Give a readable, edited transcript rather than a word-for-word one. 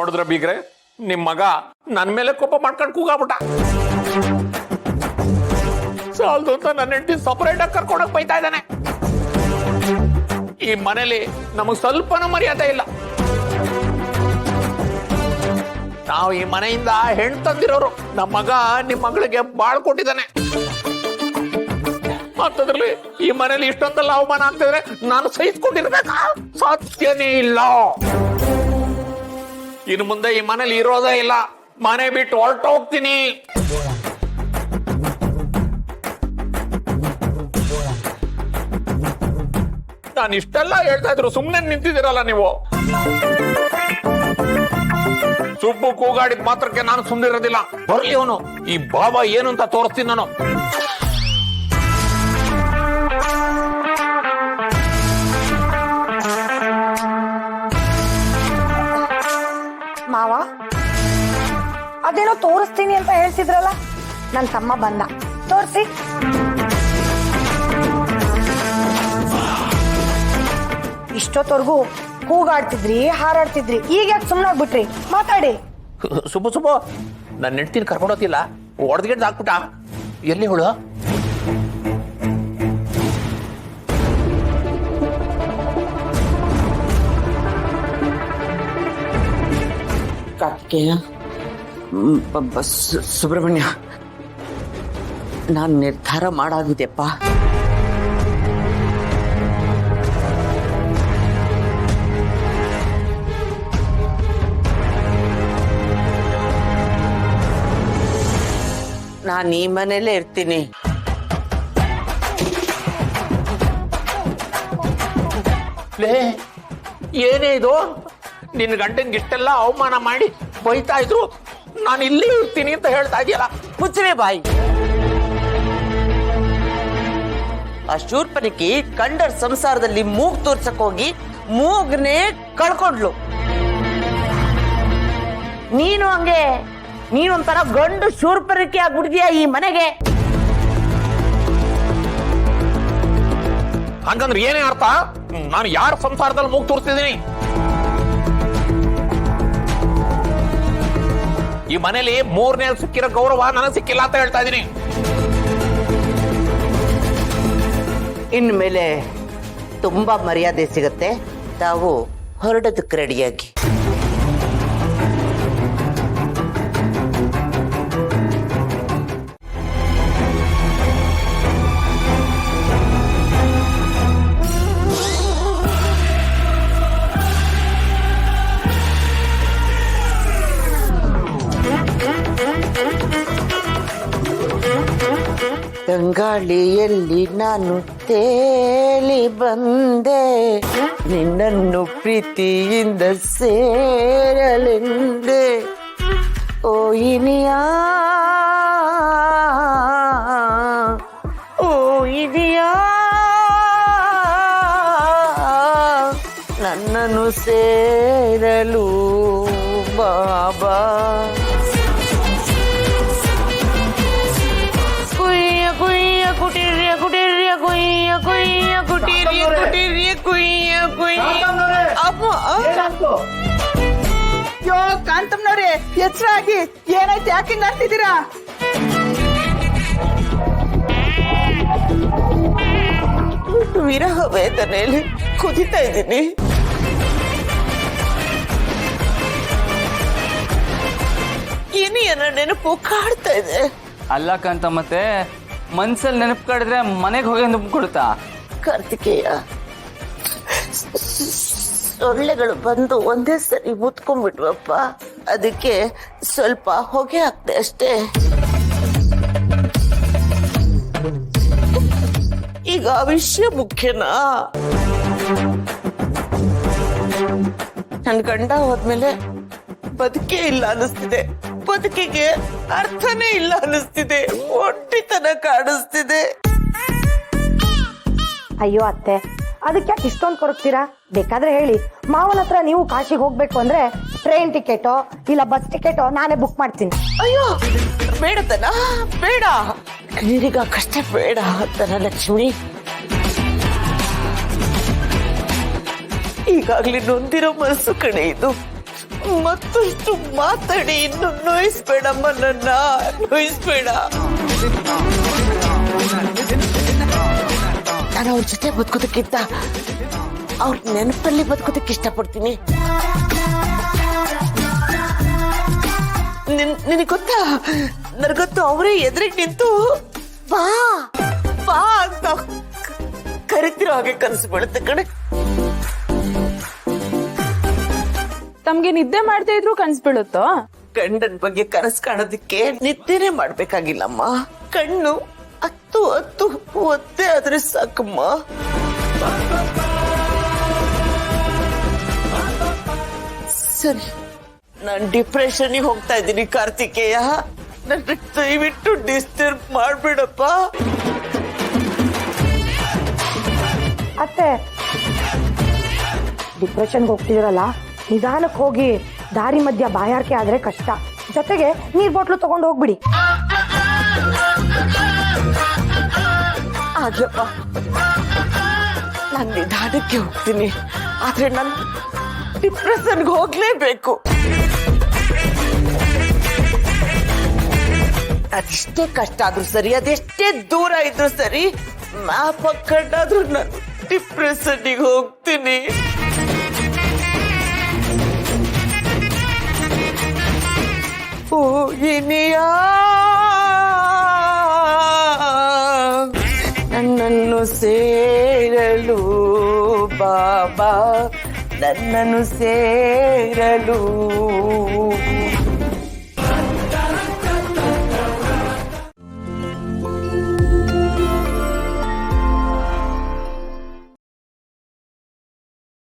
ನೋಡಿದ್ರ ಬೀಗ್ರೆ ನಿಮ್ ಮಗ ನನ್ ಮೇಲೆ ಕೋಪ ಮಾಡ್ಕೊಂಡು ಕೂಗಾಬಿಟ್ಟ. ಸಾಲ್ದು ಅಂತ ನನ್ನ ಹೆಂಡತಿ ಸಪರೇಟ್ ಆಗಿ ಕರ್ಕೊಂಡೋಗಿ ಬೈತಾ ಇದ್ದಾನೆ. ಈ ಮನೇಲಿ ನಮಗ್ ಸ್ವಲ್ಪನೂ ಮರ್ಯಾದೆ ಇಲ್ಲ. ನಾವು ಈ ಮನೆಯಿಂದ ಹೆಣ್ಣು ತಂದಿರೋರು. ನಮ್ಮ ಮಗ ನಿಮ್ ಮಗಳಿಗೆ ಬಾಳ್ ಕೊಟ್ಟಿದ್ದಾನೆ. ಮತ್ತದ್ರಲ್ಲಿ ಈ ಮನೇಲಿ ಇಷ್ಟೊಂದೆಲ್ಲ ಅವಮಾನ ಆಗ್ತಿದ್ರೆ ನಾನು ಸಹಿಸ್ಕೊಂಡಿರ್ಬೇಕಾ? ಸಾಧ್ಯನೇ ಇಲ್ಲ. ಇನ್ನು ಮುಂದೆ ಈ ಮನೇಲಿ ಇರೋದೇ ಇಲ್ಲ. ಮನೆ ಬಿಟ್ಟು ಹೊರಟೋಗ್ತೀನಿ. ನಾನು ಇಷ್ಟೆಲ್ಲ ಹೇಳ್ತಾ ಇದ್ರು ಸುಮ್ನೆ ನಿಂತಿದ್ದೀರಲ್ಲ ನೀವು. ಸುಬ್ಬು ಕೂಗಾಡಿದ ಮಾತ್ರಕ್ಕೆ ನಾನು ಸುಮ್ಮನಿರೋದಿಲ್ಲ. ಬರ್ಲಿ ಅವನು. ಈ ಬಾಬಾ ಏನು ಅಂತ ತೋರಿಸ್ತೀನಿ ನಾನು. ಮಾವ, ಅದೇನೋ ತೋರಿಸ್ತೀನಿ ಅಂತ ಹೇಳ್ತಿದ್ರಲ್ಲ, ನನ್ ತಮ್ಮ ಬಂದ, ತೋರ್ಸಿ. ಇಷ್ಟೊತ್ತವರೆಗೂ ಕೂಗಾಡ್ತಿದ್ರಿ, ಹಾರಾಡ್ತಿದ್ರಿ, ಈಗ ಯಾಕೆ ಸುಮ್ಮನಾಗ್ಬಿಟ್ರಿ? ಮಾತಾಡಿ. ಸುಬ್ಬು ನನ್ನ ಹೆಂಡ್ತಿನ ಕರ್ಕೊಂಡೋತಿಲ್ಲ, ಹೊಡೆದ್ಗೆಡ್ದು ಹಾಕ್ಬಿಟ್ಟ. ಎಲ್ಲಿ ಹುಳು? ಕಾರ್ತಿಕೇಯ, ಸುಬ್ರಹ್ಮಣ್ಯ, ನಾನು ನಿರ್ಧಾರ ಮಾಡಾಗಿದೆಪ್ಪ. ನಾನು ಈ ಮನೇಲೇ ಇರ್ತೀನಿ. ಏನೇ ಇದು? ನಿನ್ನ ಗಂಟನ್ಗೆ ಇಷ್ಟೆಲ್ಲ ಅವಮಾನ ಮಾಡಿ ಬೈತಾ ಇದ್ರು, ನಾನು ಇಲ್ಲಿ ಇರ್ತೀನಿ ಅಂತ ಹೇಳ್ತಾ ಇದೆಯಲ್ಲ. ಮುಚ್ಚವೆ ಬಾಯಿ. ಆ ಶೂರ್ಪನಿಕಿ ಕಂಡರ್ ಸಂಸಾರದಲ್ಲಿ ಮೂಗ್ ತೋರ್ಸಕ್ ಹೋಗಿ ಮೂಗ್ನೆ ಕಳ್ಕೊಂಡ್ಲು. ನೀನು ಹಂಗೆ, ನೀನೊಂಥರ ಗಂಡು ಶೂರ್ಪನಿಕಿ ಆಗ್ಬಿಡ್ತೀಯ ಈ ಮನೆಗೆ. ಹಂಗಂದ್ರೆ ಏನೇ ಅರ್ಥ? ನಾನು ಯಾರ ಸಂಸಾರದಲ್ಲಿ ಮೂಗ್ ತೋರಿಸ್ತಿದ್ದೀನಿ? ಈ ಮನೇಲಿ ಮೂರನೇ ಸಿಕ್ಕಿರೋ ಗೌರವ ನನಗೆ ಸಿಕ್ಕಿಲ್ಲ ಅಂತ ಹೇಳ್ತಾ ಇದ್ದೀನಿ. ಇನ್ಮೇಲೆ ತುಂಬಾ ಮರ್ಯಾದೆ ಸಿಗತ್ತೆ. ತಾವು ಹೊರಡೋದಕ್ಕೆ ರೆಡಿಯಾಗಿ. ಗಂಗಾಳಿಯಲ್ಲಿ ನಾನು ತೇಲಿ ಬಂದೆ, ನಿನ್ನನ್ನು ಪ್ರೀತಿಯಿಂದ ಸೇರಲೆಂದೆ. ಓ ಇನಿಯಾ, ಓ ಇನಿಯಾ, ನನ್ನನ್ನು ಸೇರಲು ಬಾಬಾ. ಯೋ ಕಾಂತಮ್ನವ್ರೆ, ಎಚ್ಚರಾಗಿ. ಏನಾಯ್ತು? ಯಾಕೆ ಹಿಂಗಾಡ್ತಿದ್ದೀರಾ? ವಿರಹ ವೇದನೆಯಲ್ಲಿ ಕುದಿತಾ ಇದ್ದೀನಿ. ಏನಿಯನ್ನ ನೆನಪು ಕಾಡ್ತಾ ಇದೆ. ಅಲ್ಲ ಕಾಂತ, ಮತ್ತೆ ಮನ್ಸಲ್ಲಿ ನೆನಪು ಕಾಡಿದ್ರೆ ಮನೆಗೆ ಹೋಗಿ ನೆನಪು ಕೊಡುತ್ತಾ? ಕಾರ್ತಿಕೇಯ, ಸೊಳ್ಳೆಗಳು ಬಂದು ಒಂದೇ ಸರಿ ಮುತ್ಕೊಂಡ್ಬಿಟ್ವಪ್ಪ. ಅದಕ್ಕೆ ಸ್ವಲ್ಪ ಹೊಗೆ ಹಾಕ್ದೆ ಅಷ್ಟೇ. ಈಗ ಆ ವಿಷಯ ಮುಖ್ಯನಾ? ನನ್ ಗಂಡ ಹೋದ್ಮೇಲೆ ಬದುಕೇ ಇಲ್ಲ ಅನಿಸ್ತಿದೆ. ಬದುಕಿಗೆ ಅರ್ಥನೇ ಇಲ್ಲ ಅನಿಸ್ತಿದೆ. ಒಂಟಿತನ ಕಾಣಿಸ್ತಿದೆ. ಅಯ್ಯೋ ಅತ್ತೆ, ಅದಕ್ಕೆ ಯಾಕೆ ಇಷ್ಟೊಂದು ಕೊರಗ್ತೀರಾ? ಬೇಕಾದ್ರೆ ಹೇಳಿ, ಮಾವನ ಹತ್ರ ನೀವು ಕಾಶಿಗೆ ಹೋಗ್ಬೇಕು ಅಂದ್ರೆ ಟ್ರೈನ್ ಟಿಕೆಟೋ ಇಲ್ಲ ಬಸ್ ಟಿಕೆಟೋ ನಾನೇ ಬುಕ್ ಮಾಡ್ತೀನಿ. ಅಯ್ಯೋ ಬೇಡತನ, ಬೇಡ. ನೀರಿಗ ಕಷ್ಟ ಬೇಡ ಧನಲಕ್ಷ್ಮಿ. ಈಗಾಗ್ಲೇ ನೊಂದಿರೋ ಮನಸ್ಸು ಕಣೆ ಇದು. ಮತ್ತಷ್ಟು ಮಾತಾಡಿ ಇನ್ನು ನೋಯಿಸ್ಬೇಡಮ್ಮ, ನನ್ನ ನೋಯಿಸ್ಬೇಡ. ನಾನು ಅವ್ರ ಜೊತೆ ಬದುಕೋದಕ್ಕಿಂತ ಅವ್ರ ನೆನಪಲ್ಲಿ ಬದುಕೋದಕ್ಕೆ ಇಷ್ಟಪಡ್ತೀನಿ. ನಿನಗೆ ಗೊತ್ತಾ, ನನಗೊತ್ತು ಅವರೇ ಎದುರಿಗೆ ನಿಂತು ಬಾ ಬಾ ಅಂತ ಕರಿತಿರೋ ಹಾಗೆ ಕನಸು ಬೀಳುತ್ತೆ ಕಣೆ. ತಮ್ಗೆ ನಿದ್ದೆ ಮಾಡ್ತಾ ಇದ್ರು ಕನ್ಸ್ ಬೀಳುತ್ತೋ? ಗಂಡನ ಬಗ್ಗೆ ಕನಸು ಕಾಣೋದಕ್ಕೆ ನಿದ್ದೆನೆ ಮಾಡ್ಬೇಕಾಗಿಲ್ಲಮ್ಮ. ಕಣ್ಣು ಹತ್ತು ಹತ್ತು ಒತ್ತೆ ಆದ್ರೆ ಸಾಕಮ್ಮ. ಸರಿ, ನಾನ್ ಡಿಪ್ರೆಷನ್ಗೆ ಹೋಗ್ತಾ ಇದ್ದೀನಿ ಕಾರ್ತಿಕೇಯ. ನನ್ನ ದಯವಿಟ್ಟು ಡಿಸ್ಟರ್ಬ್ ಮಾಡ್ಬೇಡಪ್ಪ. ಅತ್ತೆ, ಡಿಪ್ರೆಷನ್ಗೆ ಹೋಗ್ತಿದಿರಲ್ಲ, ನಿಧಾನಕ್ಕೆ ಹೋಗಿ. ದಾರಿ ಮಧ್ಯ ಬಾಯಾರಿಕೆ ಆದ್ರೆ ಕಷ್ಟ. ಜೊತೆಗೆ ನೀರ್ ಬಾಟ್ಲು ತಗೊಂಡು ಹೋಗ್ಬಿಡಿ. ಆಗ್ಲಪ್ಪ, ನಾನ್ ನಿಧಾನಕ್ಕೆ ಹೋಗ್ತೀನಿ. ಆದ್ರೆ ನಾನು ಡಿಪ್ರೆಷನ್ಗೆ ಹೋಗ್ಲೇಬೇಕು. ಅದೆಷ್ಟೇ ಕಷ್ಟ ಆದ್ರೂ ಸರಿ, ಅದೆಷ್ಟೇ ದೂರ ಇದ್ರು ಸರಿ, ಮ್ಯಾಪ್ ಹಾಕೊಂಡಾದ್ರೂ ನಾನು ಡಿಪ್ರೆಷನ್ಗೆ ಹೋಗ್ತೀನಿ. ಓ ಇನಿಯಾ, ನನ್ನನ್ನು ಸೇರಲು ಬಾಬಾ, ನನ್ನನ್ನು ಸೇರಲು